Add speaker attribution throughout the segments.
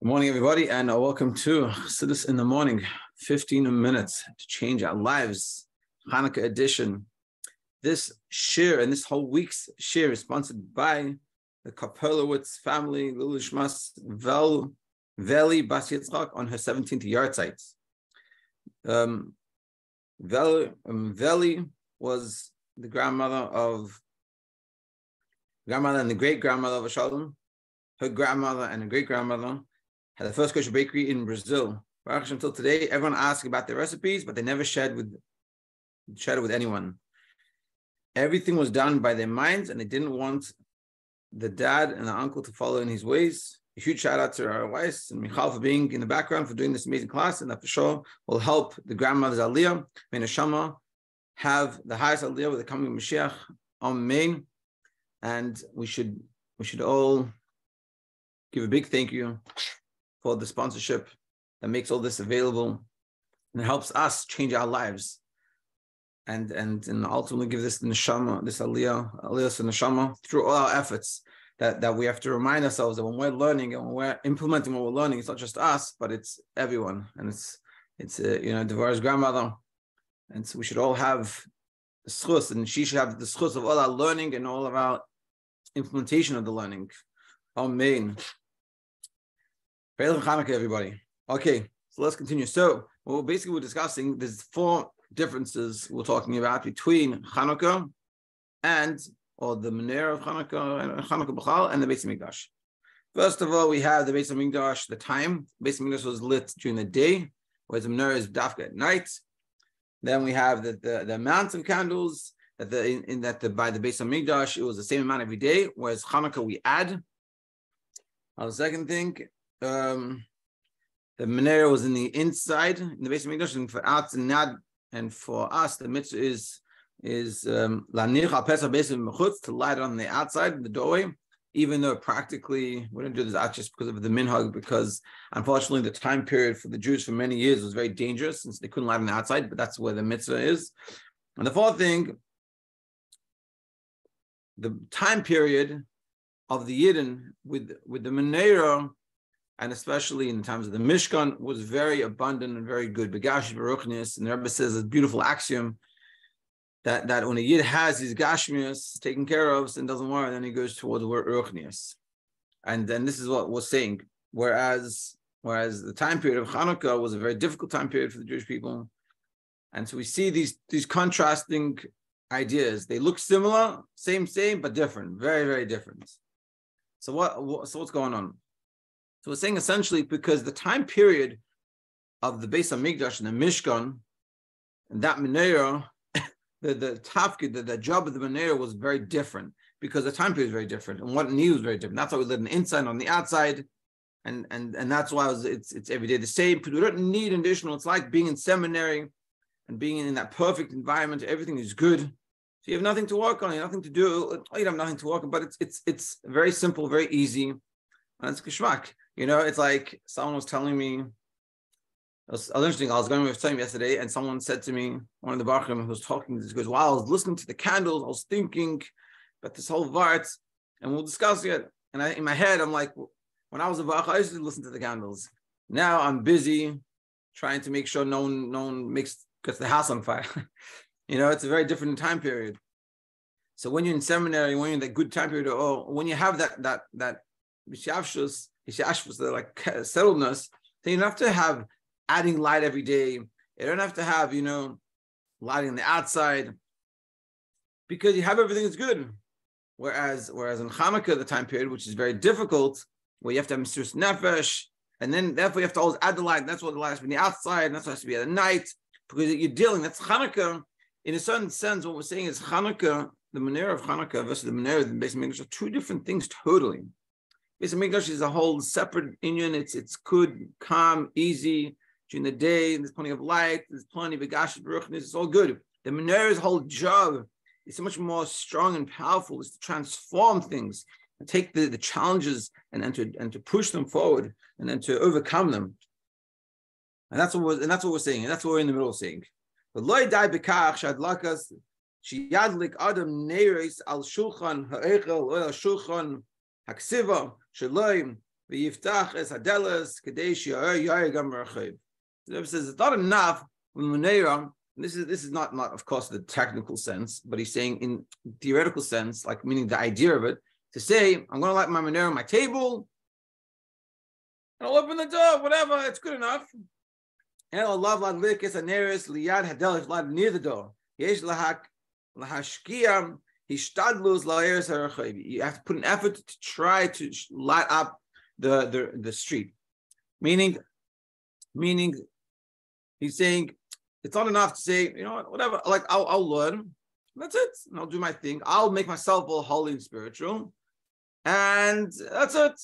Speaker 1: Good morning, everybody, and welcome to Chassidus in the Morning. 15 minutes to change our lives. Hanukkah edition. This Shiur and this whole week's Shiur is sponsored by the Kapelowitz family, Lulu Shmas Veli Bas Yitzchak on her 17th yahrzeit. Veli was the grandmother and the great-grandmother of Shalom. Her grandmother and her great-grandmother had the first kosher bakery in Brazil. Until today, everyone asks about their recipes, but they never shared it with anyone. Everything was done by their minds, and they didn't want the dad and the uncle to follow in his ways. A huge shout out to our wives and Michal for being in the background, for doing this amazing class, and that for sure will help the grandmother's aliyah. May Neshama have the highest aliyah with the coming of Mashiach. Amen. And we should all give a big thank you for the sponsorship that makes all this available and it helps us change our lives and ultimately give this neshama, this aliyah to neshama through all our efforts that we have to remind ourselves that when we're learning and when we're implementing what we're learning, it's not just us, but it's everyone. And it's Devorah's grandmother. And so we should all have the schus, and she should have the schus of all our learning and all of our implementation of the learning. Amen. Hanukkah, everybody. Okay, so let's continue. So, what we're discussing, there's four differences we're talking about between Hanukkah or the menorah of Hanukkah and Hanukkah B'chal and the Beis Hamikdash. First of all, we have the Beis Hamikdash, the time. The Beis Hamikdash was lit during the day, whereas the menorah is dafka at night. Then we have the amount of candles by the Beis Hamikdash, it was the same amount every day, whereas Hanukkah we add. The second thing, the menorah was in the inside in the Beis Hamikdash, and for us and for us the mitzvah is lanich al pesach beis mechutz, to light it on the outside of the doorway. Even though practically we don't do this out just because of the minhag, because unfortunately the time period for the Jews for many years was very dangerous since they couldn't light on the outside. But that's where the mitzvah is. And the fourth thing, the time period of the Yidden with the menorah, and especially in times of the Mishkan, was very abundant and very good. Begash Baruchnius, and the Rebbe says a beautiful axiom that when a Yid has his Gashmius taken care of and doesn't worry, then he goes towards Ruchnius. And then this is what we're saying. Whereas the time period of Hanukkah was a very difficult time period for the Jewish people. And so we see these contrasting ideas. They look similar, same, but different, very, very different. So what's going on? So we're saying essentially because the time period of the Beis Hamikdash and the Mishkan, and that menorah, the tafkid, the job of the menorah was very different because the time period is very different and what it needs was very different. That's why we live on the inside and on the outside, and that's why it's every day the same. We don't need additional. It's like being in seminary and being in that perfect environment. Everything is good. So you have nothing to work on, you have nothing to do. You have nothing to work on, but it's very simple, very easy, and it's geschmack. It's like someone was telling me, it was interesting, I was going with time yesterday, and someone said to me, one of the Bachrim who was talking, he goes, wow, I was listening to the candles, I was thinking about this whole Vart, and we'll discuss it. And in my head, I'm like, when I was a Bach, I used to listen to the candles. Now I'm busy trying to make sure no one gets the house on fire. It's a very different time period. So when you're in seminary, when you're in that good time period, or when you have that b'shavshus, like settledness, then you don't have to have adding light every day. You don't have to have, lighting on the outside, because you have everything that's good. Whereas in Hanukkah, the time period, which is very difficult, where you have to have Mesiras Nefesh, and then therefore you have to always add the light. That's what the light has to be on the outside, and that's what has to be at night, because you're dealing. That's Hanukkah. In a certain sense, what we're saying is Hanukkah, the menorah of Hanukkah versus the menorah of the Beis Hamikdash are two different things totally. Beis Hamikdash is a whole separate union. It's good, calm, easy during the day. There's plenty of light. There's plenty of begash baruchnis. It's all good. The menorah's whole job is so much more strong and powerful. Is to transform things and take the challenges and to push them forward and then to overcome them. And that's what we're saying. And that's what we're in the middle of saying. But loy dai bekach shadlakas sheyadlik adam neiris al shulchan ha'echel or al shulchan haksiva shaloi v'yiftach es hadelas kadei shi'or yair gam rachayv. The Rebbe says it's not enough when Menorah. This is not of course the technical sense, but he's saying in theoretical sense, like meaning the idea of it, to say I'm going to light my Menorah on my table, and I'll open the door, whatever, it's good enough. And I'll love like likes aneris liyad hadelas, light near the door. Yesh lahashkia hishtadlus la'eres harachayv. You have to put an effort to try to light up the street, meaning he's saying it's not enough to say, you know what, whatever, like I'll learn, that's it, and I'll do my thing. I'll make myself all holy and spiritual, and that's it.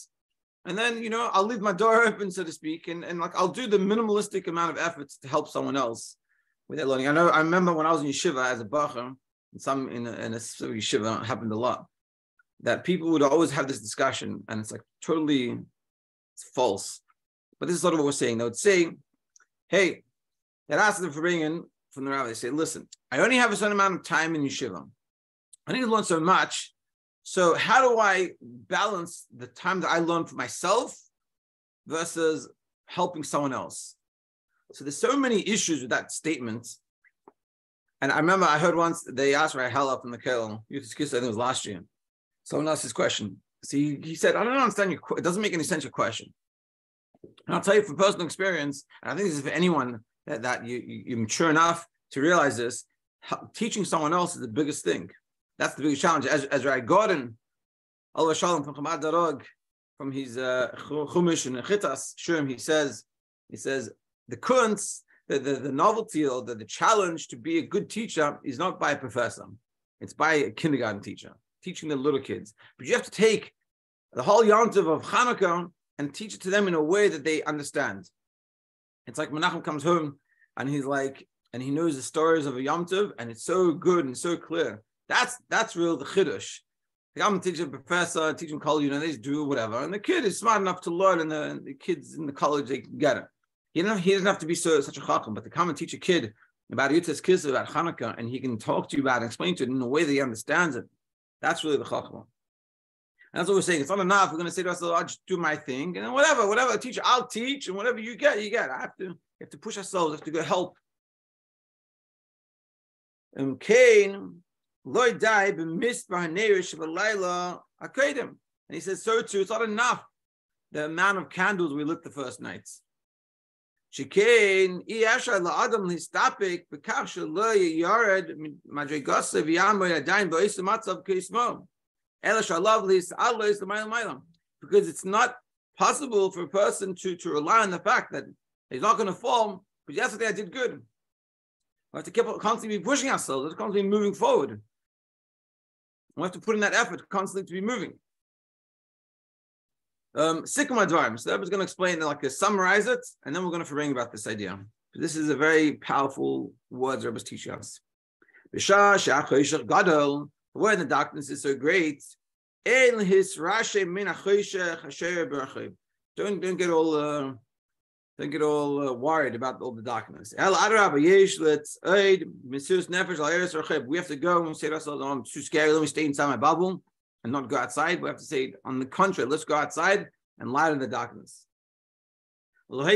Speaker 1: And then, you know, I'll leave my door open, so to speak, and like I'll do the minimalistic amount of efforts to help someone else with their learning. I remember when I was in yeshiva as a bacher, in a specific yeshiva, it happened a lot, that people would always have this discussion, and it's like totally, it's false. But this is sort of what we're saying. They would say, hey, they'd ask them for bringing from the rabbi. They say, listen, I only have a certain amount of time in yeshiva. I need to learn so much. So how do I balance the time that I learn for myself versus helping someone else? So there's so many issues with that statement. And I remember I heard once they asked Rai Hela from the Kel, I think it was last year. Someone asked this question. See, he said, I don't understand your question. It doesn't make any sense, your question. And I'll tell you from personal experience, and I think this is for anyone that you're mature enough to realize this, teaching someone else is the biggest thing. That's the biggest challenge. As Rai Gordon, Allah Shalom from Chabad Darog, from his Chumash and Chitas Shurim, he says the kunz, the novelty or the challenge to be a good teacher is not by a professor. It's by a kindergarten teacher, teaching the little kids. But you have to take the whole yontiv of Hanukkah and teach it to them in a way that they understand. It's like Menachem comes home and he's like, and he knows the stories of a Yom Tov, and it's so good and so clear. That's real the chiddush. I'm teaching a professor, teaching college, you know, they just do whatever, and the kid is smart enough to learn, and the kids in the college, they get it. He doesn't have to be such a chacham, but to come and teach a kid about Yitzhak's kids, about Hanukkah, and he can talk to you about it and explain to it in a way that he understands it. That's really the chacham. And that's what we're saying. It's not enough. We're going to say to ourselves, I'll just do my thing, and then whatever teacher, I'll teach, and whatever you get, you get. We have to push ourselves. We have to go help. Cain, Lloyd died, but missed by Hanerish of Laila Akadim. And he says, so too, it's not enough the amount of candles we lit the first nights. Shekain, Iasha la Adam Histapik, Bekasha Lo Yared, Madrigosa Viamo Yadain Boisa Matzav Kismo. Elisha Lovely's Allah is the Mailam. Because it's not possible for a person to rely on the fact that he's not going to fall, but yesterday I did good. We have to keep constantly be pushing ourselves, we have to constantly moving forward. We have to put in that effort constantly to be moving. Sikkim Advarim. So that was going to explain, like, summarize it, and then we're going to bring about this idea. This is a very powerful words Rebbe's teaching us. The word in the darkness is so great. Don't get all worried about all the darkness. We have to go and say to ourselves, oh, I'm too scary, let me stay inside my bubble and not go outside. We have to say, on the contrary, let's go outside and lighten the darkness. And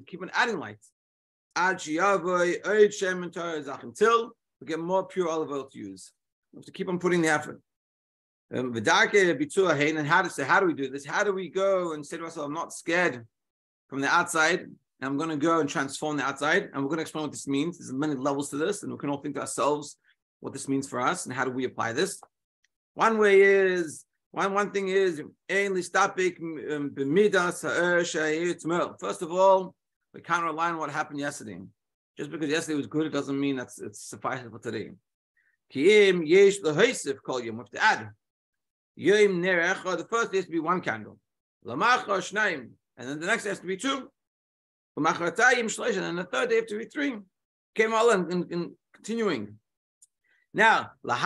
Speaker 1: keep on adding lights until we get more pure olive oil to use. We have to keep on putting the effort. And how do we do this? How do we go and say to ourselves, I'm not scared from the outside, and I'm going to go and transform the outside, and we're going to explain what this means. There's many levels to this, and we can all think to ourselves what this means for us, and how do we apply this. One thing is, first of all, we can't rely on what happened yesterday. Just because yesterday was good, it doesn't mean it's sufficient for today. We have to add. The first has to be one candle, and then the next has to be two, and then the third day has to be three. Came all in continuing. Now, but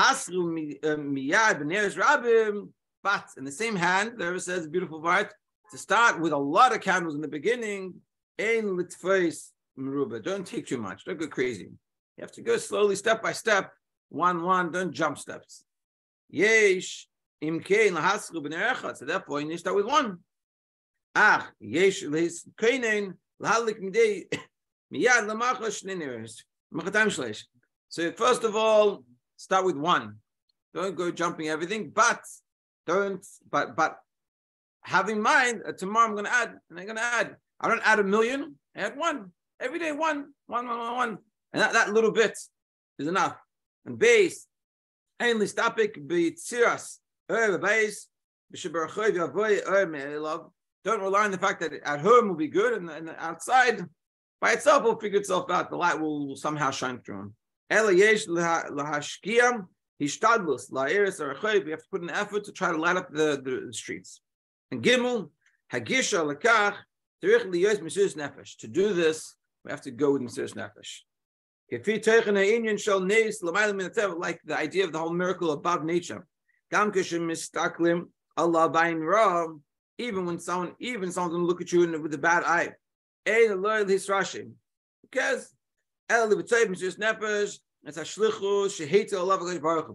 Speaker 1: in the same hand, there says a beautiful part to start with a lot of candles in the beginning. Don't take too much. Don't go crazy. You have to go slowly, step by step. One. Don't jump steps. Yesh. So therefore, you need to start with one. So first of all, start with one. Don't go jumping everything, but have in mind that tomorrow I'm going to add, and I'm going to add. I don't add 1,000,000. I add one every day, one, and that little bit is enough. And base, ainly stopik be tziras. Don't rely on the fact that at home will be good and outside by itself will figure itself out. The light will somehow shine through. We have to put an effort to try to light up the streets. And Gimel, to do this, we have to go with Mesiras Nefesh. Like the idea of the whole miracle above nature. Even when someone's going to look at you with a bad eye. Because it's a shlichus,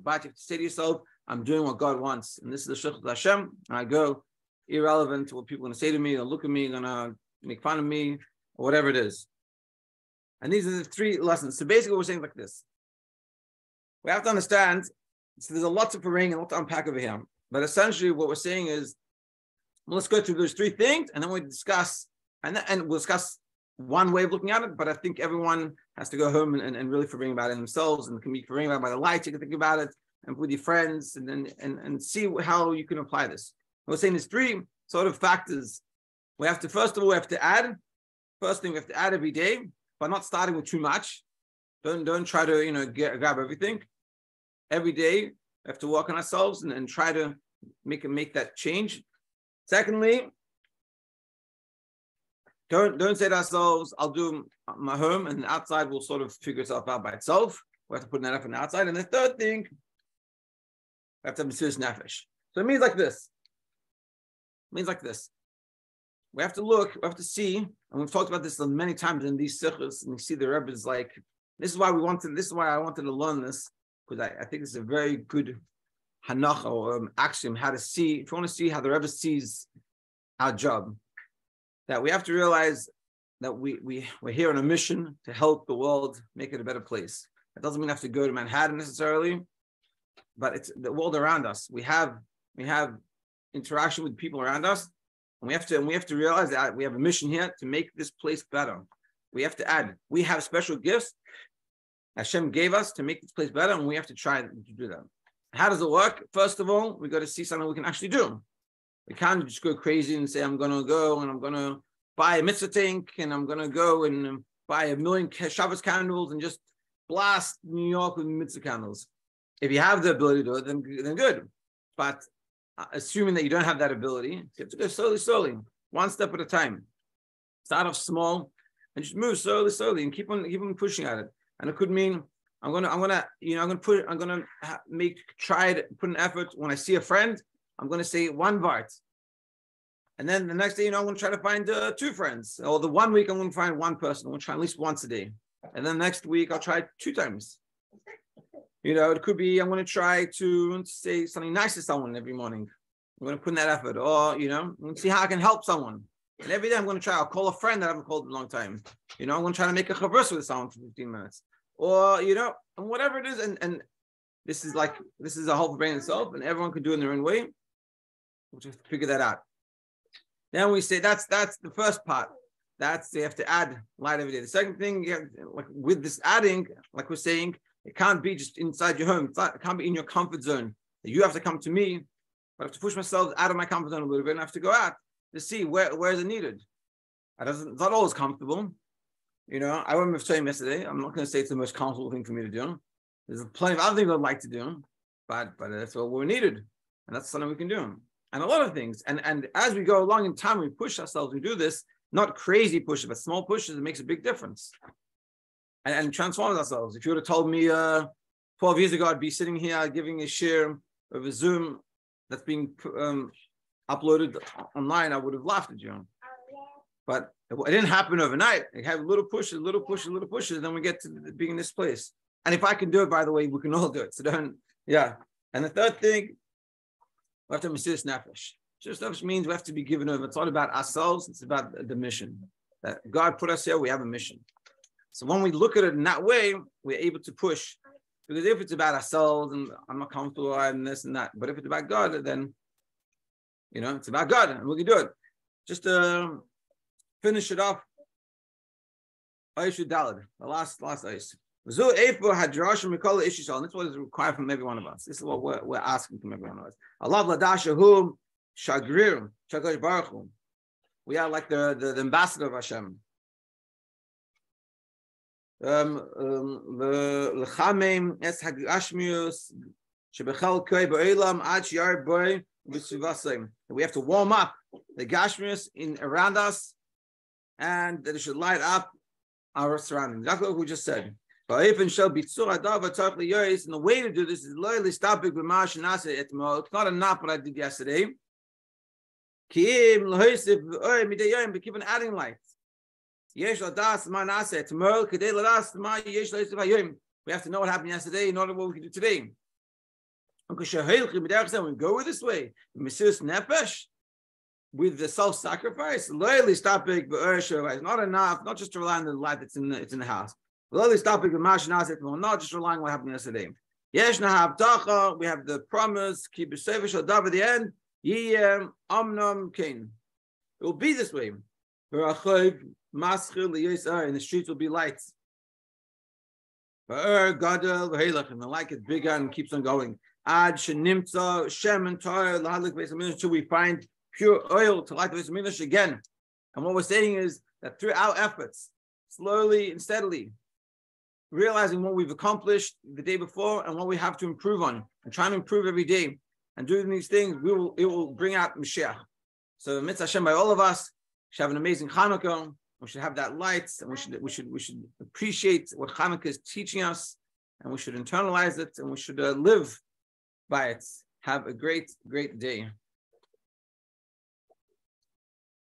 Speaker 1: but you have to say to yourself, I'm doing what God wants. And this is the shlichus of Hashem. And I go irrelevant to what people are going to say to me, or look at me, going to make fun of me, or whatever it is. And these are the three lessons. So basically, we're saying like this. We have to understand, so there's a lot to bring and a lot to unpack over here. But essentially, what we're saying is, well, let's go through those three things, and then we'll discuss, and we'll discuss one way of looking at it, but I think everyone has to go home and really bring about it themselves, and can be bring about it by the light. You can think about it and with your friends, and then see how you can apply this. We're saying there's three sort of factors. We have to, first of all, we have to add. First thing, we have to add every day, but not starting with too much. Don't try to grab everything. Every day, we have to work on ourselves and try to make that change. Secondly, don't say to ourselves, I'll do my home, and the outside will sort of figure itself out by itself. We have to put that up on the outside. And the third thing, we have to have Mesiras Nefesh. So it means like this. We have to look, we have to see, and we've talked about this many times in these sichos, and you see the Rebbe is like, this is why I wanted to learn this, because I think it's a very good hanacha or axiom, how to see, if you want to see how the Rebbe sees our job, that we have to realize that we're here on a mission to help the world, make it a better place. That doesn't mean we have to go to Manhattan necessarily, but it's the world around us. We have interaction with people around us, and we have to realize that we have a mission here to make this place better. We have to add. We have special gifts Hashem gave us to make this place better, and we have to try to do that. How does it work? First of all, we got to see something we can actually do. We can't just go crazy and say, I'm going to go and I'm going to buy a mitzvah tank and I'm going to go and buy 1,000,000 Shabbos candles and just blast New York with mitzvah candles. If you have the ability to do it, then good. But assuming that you don't have that ability, you have to go slowly, one step at a time. Start off small and just move slowly, and keep on pushing at it. And it could mean I'm gonna put an effort. When I see a friend, I'm gonna say one vart, and then the next day, I'm gonna try to find 2 friends. Or the 1 week, I'm gonna find one person. I'm gonna try at least once a day, and then next week I'll try 2 times. It could be I'm gonna try to say something nice to someone every morning. I'm gonna put in that effort, or I'm gonna see how I can help someone. And every day I'm gonna try. I'll call a friend that I haven't called in a long time. I'm gonna try to make a chavrusa with someone for 15 minutes. Or, and whatever it is, and this is a whole brain itself, and everyone can do it in their own way. We'll just figure that out. Then we say that's the first part. You have to add light every day. The second thing, with this adding, like we're saying, it can't be just inside your home. It can't be in your comfort zone. You have to come to me, but I have to push myself out of my comfort zone a little bit, and I have to go out to see where is it needed. It's not always comfortable. I went with Mitzvah yesterday. I'm not going to say it's the most comfortable thing for me to do. There's plenty of other things I'd like to do, but that's what we're needed, and that's something we can do. And a lot of things. And as we go along in time, we push ourselves. We do this, not crazy pushes, but small pushes. It makes a big difference. And transforms ourselves. If you would have told me 12 years ago, I'd be sitting here giving a shiur of a Zoom that's being uploaded online, I would have laughed at you. But it didn't happen overnight. It had little pushes, and then we get to being in this place. And if I can do it, by the way, we can all do it. So And the third thing We have to Mesiras Nefesh. Mesiras Nefesh means we have to be given over. It's not about ourselves, it's about the mission. That God put us here, we have a mission. So when we look at it in that way, we're able to push. Because if it's about ourselves and I'm not comfortable and this and that, but if it's about God, then it's about God and we can do it. Just to finish it off. Aishu Dalad, the last ice. And this is what is required from every one of us. This is what we're asking from every one of us. Allah Ladashahum Shagrir Shagash Baruch Hu. We are like the ambassador of Hashem. L'chamim es hagashmius shebechal koi ba'olam ad shiyar boi v'sivasim. We have to warm up the gashmius around us, and that it should light up our surroundings. That's what we just said. And the way to do this is it's not enough what I did yesterday. Keep on adding light. We have to know what happened yesterday in order what we can do today. When we go this way, with the self-sacrifice, it's not enough, not just to rely on the light that's in the house. Not just relying on what happened yesterday. We have the promise, keep it safe at the end. It will be this way. In the streets will be lights. And the light gets bigger and keeps on going. Until we find pure oil to light the Beis again. And what we're saying is that through our efforts, slowly and steadily, realizing what we've accomplished the day before and what we have to improve on, and trying to improve every day, and doing these things, it will bring out Mashiach. So mitzvah Hashem by all of us should have an amazing Hanukkah. We should have that light, and we should appreciate what Hanukkah is teaching us, and we should internalize it, and we should live by it. Have a great day.